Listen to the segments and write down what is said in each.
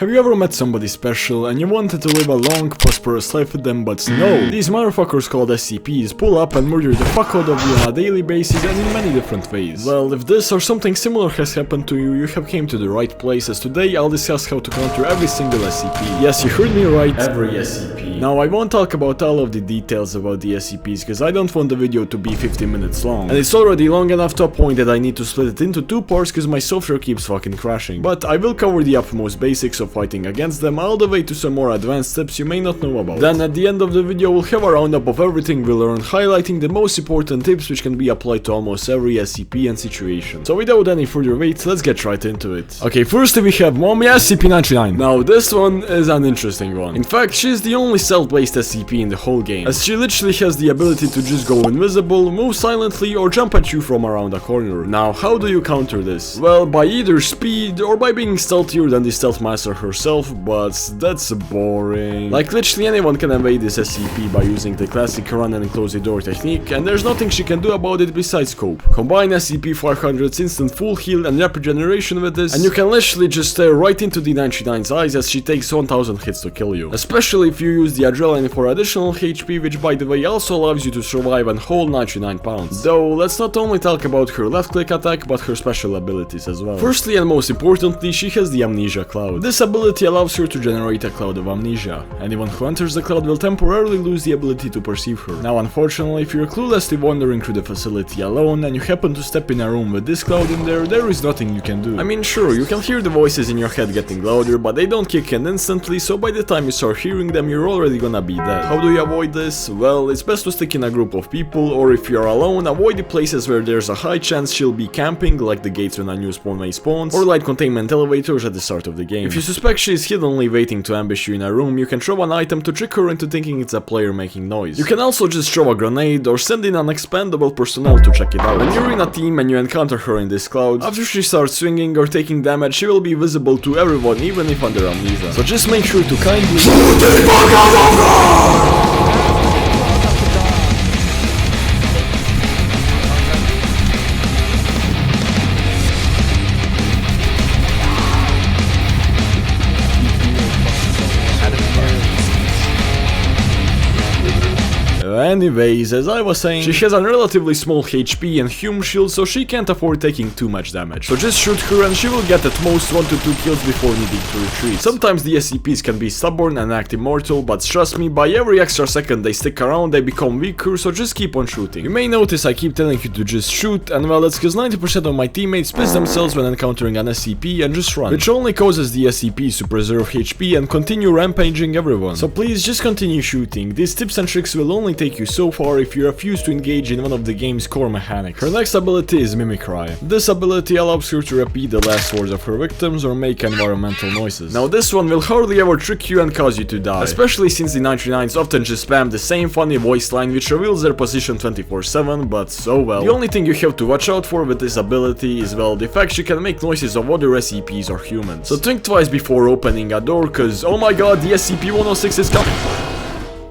Have you ever met somebody special and you wanted to live a long, prosperous life with them, but no? These motherfuckers called SCPs pull up and murder the fuck out of you on a daily basis and in many different ways. Well, if this or something similar has happened to you, you have came to the right place, as today I'll discuss how to counter every single SCP. Yes, you heard me right, every SCP. Now, I won't talk about all of the details about the SCPs, because I don't want the video to be 50 minutes long. And it's already long enough to a point that I need to split it into two parts because my software keeps fucking crashing. But I will cover the utmost basics of fighting against them, all the way to some more advanced tips you may not know about. Then at the end of the video we'll have a roundup of everything we learned, highlighting the most important tips which can be applied to almost every SCP and situation. So without any further wait, let's get right into it. Okay, first we have Mommy SCP-99. Now this one is an interesting one. In fact, she's the only stealth-based SCP in the whole game, as she literally has the ability to just go invisible, move silently, or jump at you from around a corner. Now, how do you counter this? Well, by either speed or by being stealthier than the stealth master herself, but that's boring. Like, literally anyone can evade this SCP by using the classic run and close the door technique, and there's nothing she can do about it besides cope. Combine SCP-500's instant full heal and rapid generation with this, and you can literally just stare right into the 99's eyes as she takes 1000 hits to kill you. Especially if you use the adrenaline for additional HP, which by the way also allows you to survive and hold 99 pounds. Though, let's not only talk about her left click attack, but her special abilities as well. Firstly and most importantly, she has the Amnesia Cloud. This ability allows her to generate a cloud of amnesia. Anyone who enters the cloud will temporarily lose the ability to perceive her. Now unfortunately, if you're cluelessly wandering through the facility alone and you happen to step in a room with this cloud in there is nothing you can do. I mean, sure, you can hear the voices in your head getting louder, but they don't kick in instantly, so by the time you start hearing them, you're already gonna be dead. How do you avoid this? Well, it's best to stick in a group of people, or if you're alone, avoid the places where there's a high chance she'll be camping, like the gates when a new spawn may spawn, or light containment elevators at the start of the game. If you suspect she's hiddenly waiting to ambush you in a room, you can throw an item to trick her into thinking it's a player making noise. You can also just throw a grenade or send in an expendable personnel to check it out. When you're in a team and you encounter her in this cloud, after she starts swinging or taking damage, she will be visible to everyone, even if under amnesia. So just make sure to kindly Anyways, as I was saying, she has a relatively small HP and human shield, so she can't afford taking too much damage. So just shoot her and she will get at most 1 to 2 kills before needing to retreat. Sometimes the SCPs can be stubborn and act immortal, but trust me, by every extra second they stick around, they become weaker, so just keep on shooting. You may notice I keep telling you to just shoot, and well, that's because 90% of my teammates piss themselves when encountering an SCP and just run, which only causes the SCPs to preserve HP and continue rampaging everyone. So please just continue shooting. These tips and tricks will only take you so far if you refuse to engage in one of the game's core mechanics. Her next ability is Mimicry. This ability allows her to repeat the last words of her victims or make environmental noises. Now this one will hardly ever trick you and cause you to die, especially since the 99s often just spam the same funny voice line which reveals their position 24/7, but so well. The only thing you have to watch out for with this ability is, well, the fact she can make noises of other SCPs or humans. So think twice before opening a door, cause oh my god, the SCP-106 is coming!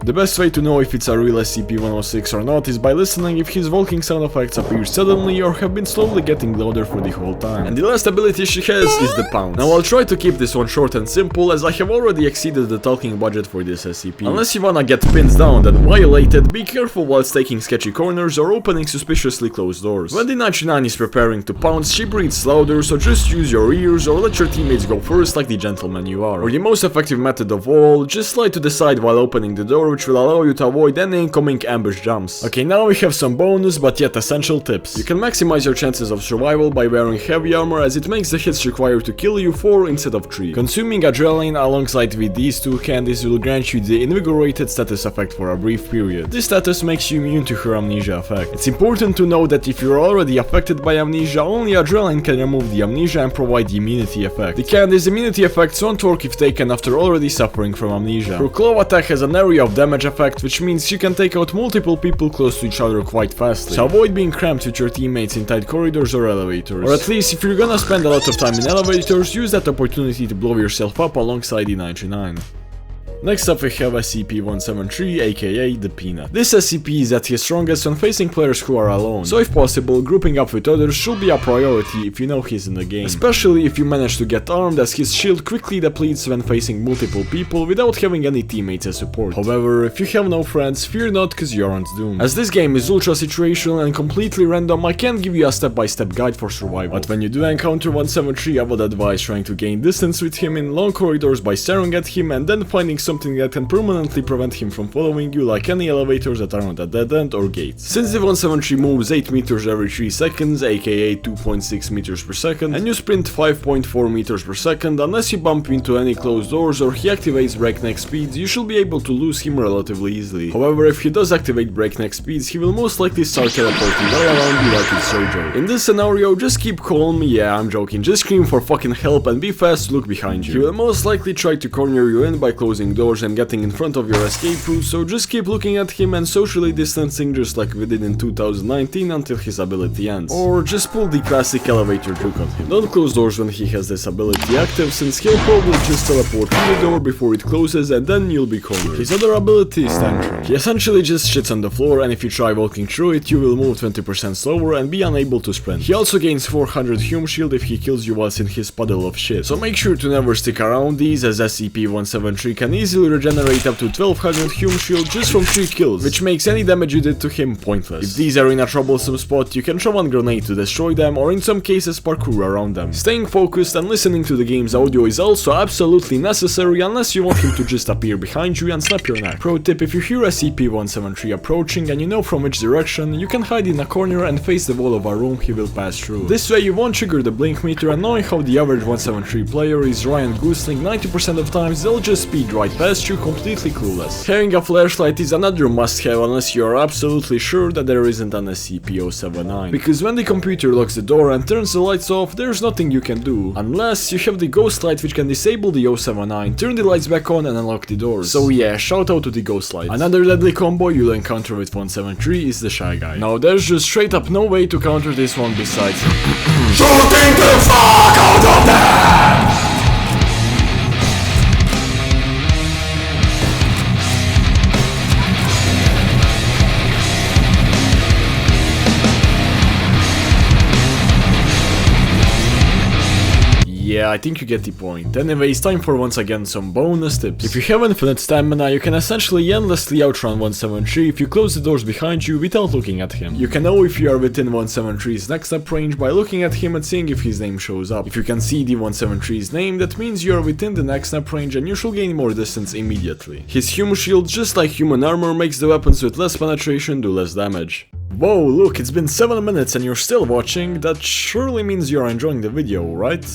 The best way to know if it's a real SCP-106 or not is by listening if his walking sound effects appear suddenly or have been slowly getting louder for the whole time. And the last ability she has is the Pounce. Now I'll try to keep this one short and simple, as I have already exceeded the talking budget for this SCP. Unless you wanna get pinned down and violated, be careful whilst taking sketchy corners or opening suspiciously closed doors. When the 99 is preparing to pounce, she breathes louder, so just use your ears or let your teammates go first like the gentleman you are. Or the most effective method of all, just slide to the side while opening the door, which will allow you to avoid any incoming ambush jumps. Okay, now we have some bonus but yet essential tips. You can maximize your chances of survival by wearing heavy armor, as it makes the hits required to kill you 4 instead of 3. Consuming adrenaline alongside with these 2 candies will grant you the invigorated status effect for a brief period. This status makes you immune to her amnesia effect. It's important to know that if you're already affected by amnesia, only adrenaline can remove the amnesia and provide the immunity effect. The candy's immunity effects won't work if taken after already suffering from amnesia. Her claw attack has an area of damage effect, which means you can take out multiple people close to each other quite fastly. So avoid being cramped with your teammates in tight corridors or elevators. Or at least if you're gonna spend a lot of time in elevators, use that opportunity to blow yourself up alongside the 99. Next up we have SCP-173, aka the Peanut. This SCP is at his strongest when facing players who are alone, so if possible, grouping up with others should be a priority if you know he's in the game. Especially if you manage to get armed, as his shield quickly depletes when facing multiple people without having any teammates as support. However, if you have no friends, fear not, cause you aren't doomed. As this game is ultra situational and completely random, I can't give you a step-by-step guide for survival. But when you do encounter 173, I would advise trying to gain distance with him in long corridors by staring at him and then finding something that can permanently prevent him from following you, like any elevators that aren't a dead end or gates. Since the 173 moves 8 meters every 3 seconds, aka 2.6 meters per second, and you sprint 5.4 meters per second, unless you bump into any closed doors or he activates breakneck speeds, you should be able to lose him relatively easily. However, if he does activate breakneck speeds, he will most likely start teleporting all around you like it's surgery. In this scenario, just keep calm, yeah, I'm joking, just scream for fucking help and be fast to look behind you. He will most likely try to corner you in by closing doors and getting in front of your escape route, so just keep looking at him and socially distancing just like we did in 2019 until his ability ends. Or just pull the classic elevator trick on him. Don't close doors when he has this ability active, since he'll probably just teleport through the door before it closes and then you'll be cornered. His other ability is tantrum. He essentially just shits on the floor, and if you try walking through it, you will move 20% slower and be unable to sprint. He also gains 400 hume shield if he kills you whilst in his puddle of shit, so make sure to never stick around these, as SCP-173 can easily regenerate up to 1200 hume shield just from 3 kills, which makes any damage you did to him pointless. If these are in a troublesome spot, you can throw one grenade to destroy them, or in some cases parkour around them. Staying focused and listening to the game's audio is also absolutely necessary, unless you want him to just appear behind you and snap your neck. Pro tip: if you hear SCP-173 approaching and you know from which direction, you can hide in a corner and face the wall of a room he will pass through. This way you won't trigger the blink meter, and knowing how the average 173 player is Ryan Gosling, 90% of times they'll just speed right past you completely clueless. Having a flashlight is another must-have unless you are absolutely sure that there isn't an SCP-079, because when the computer locks the door and turns the lights off, there's nothing you can do, unless you have the ghost light, which can disable the 079, turn the lights back on and unlock the doors. So yeah, shout out to the ghost light. Another deadly combo you'll encounter with 173 is the Shy Guy. Now there's just straight up no way to counter this one besides shooting the fuck out of them! Yeah, I think you get the point. Anyways, time for once again some bonus tips. If you have infinite stamina, you can essentially endlessly outrun 173 if you close the doors behind you without looking at him. You can know if you are within 173's next step range by looking at him and seeing if his name shows up. If you can see the 173's name, that means you are within the next step range and you should gain more distance immediately. His human shield, just like human armor, makes the weapons with less penetration do less damage. Whoa, look, it's been 7 minutes and you're still watching. That surely means you're enjoying the video, right?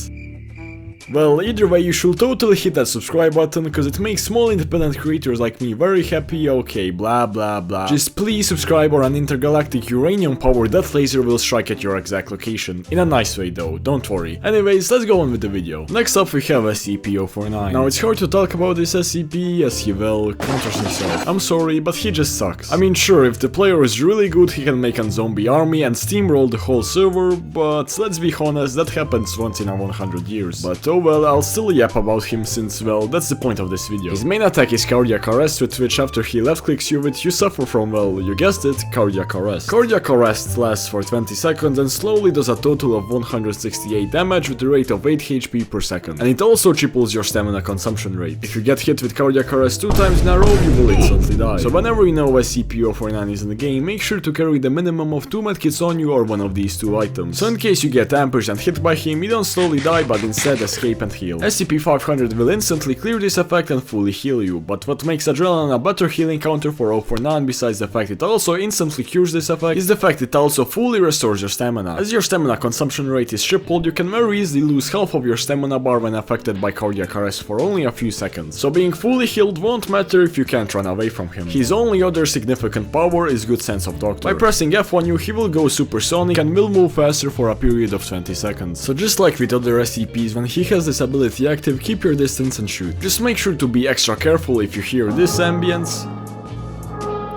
Well, either way, you should totally hit that subscribe button, because it makes small independent creators like me very happy. Okay, blah blah blah. Just please subscribe, or an intergalactic uranium-powered death laser will strike at your exact location. In a nice way though, don't worry. Anyways, let's go on with the video. Next up we have SCP-049. Now it's hard to talk about this SCP as he, well, counters himself. I'm sorry, but he just sucks. I mean, sure, if the player is really good, he can make a zombie army and steamroll the whole server, but let's be honest, that happens once in a 100 years. But oh well, I'll still yap about him since, well, that's the point of this video. His main attack is cardiac arrest, with which after he left clicks you with, you suffer from, well, you guessed it, cardiac arrest. Cardiac arrest lasts for 20 seconds and slowly does a total of 168 damage with a rate of 8 HP per second. And it also triples your stamina consumption rate. If you get hit with cardiac arrest 2 times in a row, you will instantly die. So whenever you know SCP-049 is in the game, make sure to carry the minimum of 2 medkits on you or one of these 2 items. So in case you get ambushed and hit by him, you don't slowly die but instead escape and heal. SCP-500 will instantly clear this effect and fully heal you, but what makes Adrenaline a better healing counter for 049 besides the fact it also instantly cures this effect is the fact it also fully restores your stamina. As your stamina consumption rate is tripled, you can very easily lose half of your stamina bar when affected by cardiac arrest for only a few seconds. So being fully healed won't matter if you can't run away from him. His only other significant power is good sense of doctor. By pressing F on you, he will go supersonic and will move faster for a period of 20 seconds. So just like with other SCPs, when he has this ability active, keep your distance and shoot. Just make sure to be extra careful if you hear this ambience.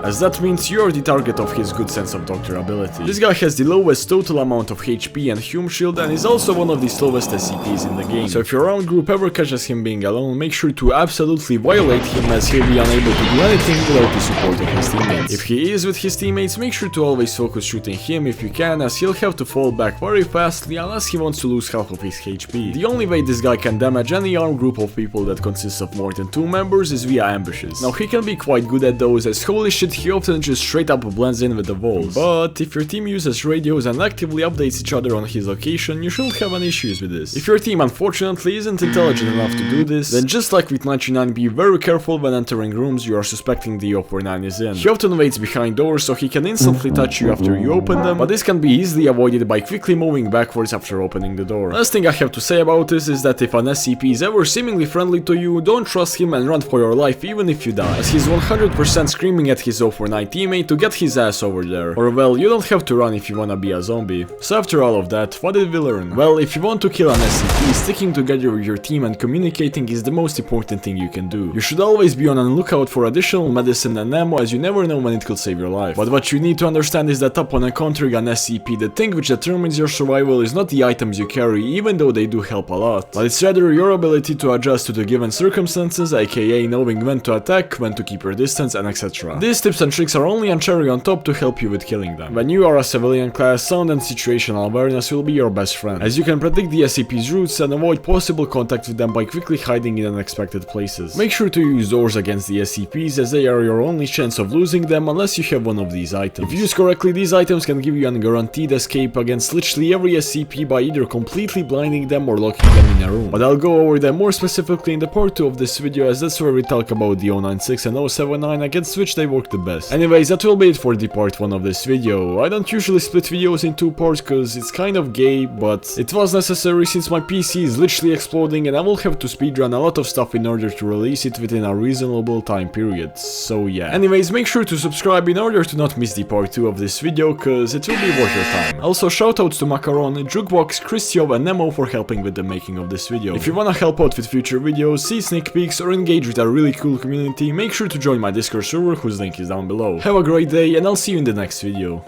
as that means you're the target of his good sense of doctor ability. This guy has the lowest total amount of HP and Hume Shield and is also one of the slowest SCPs in the game. So if your round group ever catches him being alone, make sure to absolutely violate him, as he'll be unable to do anything without the support of his teammates. If he is with his teammates, make sure to always focus shooting him if you can, as he'll have to fall back very fastly unless he wants to lose half of his HP. The only way this guy can damage any armed group of people that consists of more than 2 members is via ambushes. Now he can be quite good at those, as holy shit he often just straight up blends in with the walls. But if your team uses radios and actively updates each other on his location, you shouldn't have any issues with this. If your team unfortunately isn't intelligent enough to do this, then just like with 99, be very careful when entering rooms you are suspecting the 049 is in. He often waits behind doors so he can instantly touch you after you open them, but this can be easily avoided by quickly moving backwards after opening the door. Last thing I have to say about this is that if an SCP is ever seemingly friendly to you, don't trust him and run for your life even if you die, as he's 100% screaming at his 049 teammate to get his ass over there. Or well, you don't have to run if you wanna be a zombie. So after all of that, what did we learn? Well, if you want to kill an SCP, sticking together with your team and communicating is the most important thing you can do. You should always be on the lookout for additional medicine and ammo, as you never know when it could save your life. But what you need to understand is that upon encountering an SCP, the thing which determines your survival is not the items you carry, even though they do help a lot, but it's rather your ability to adjust to the given circumstances, aka knowing when to attack, when to keep your distance, and etc. These tips and tricks are only a cherry on top to help you with killing them. When you are a civilian class, sound and situational awareness will be your best friend, as you can predict the SCP's routes and avoid possible contact with them by quickly hiding in unexpected places. Make sure to use doors against the SCPs, as they are your only chance of losing them unless you have one of these items. If used correctly, these items can give you a guaranteed escape against literally every SCP by either completely blinding them or locking them in a room. But I'll go over them more specifically in the part 2 of this video, as that's where we talk about the 096 and 079 against which they work the best. Anyways, that will be it for the part 1 of this video. I don't usually split videos in 2 parts cause it's kind of gay, but it was necessary since my PC is literally exploding and I will have to speedrun a lot of stuff in order to release it within a reasonable time period. So yeah. Anyways, make sure to subscribe in order to not miss the part 2 of this video, cause it will be worth your time. Also, shoutouts to Macaron, Jukebox, Christio and Nemo for helping with the making of this video. If you wanna help out with future videos, see sneak peeks or engage with a really cool community, make sure to join my Discord server whose link is down below. Have a great day and I'll see you in the next video.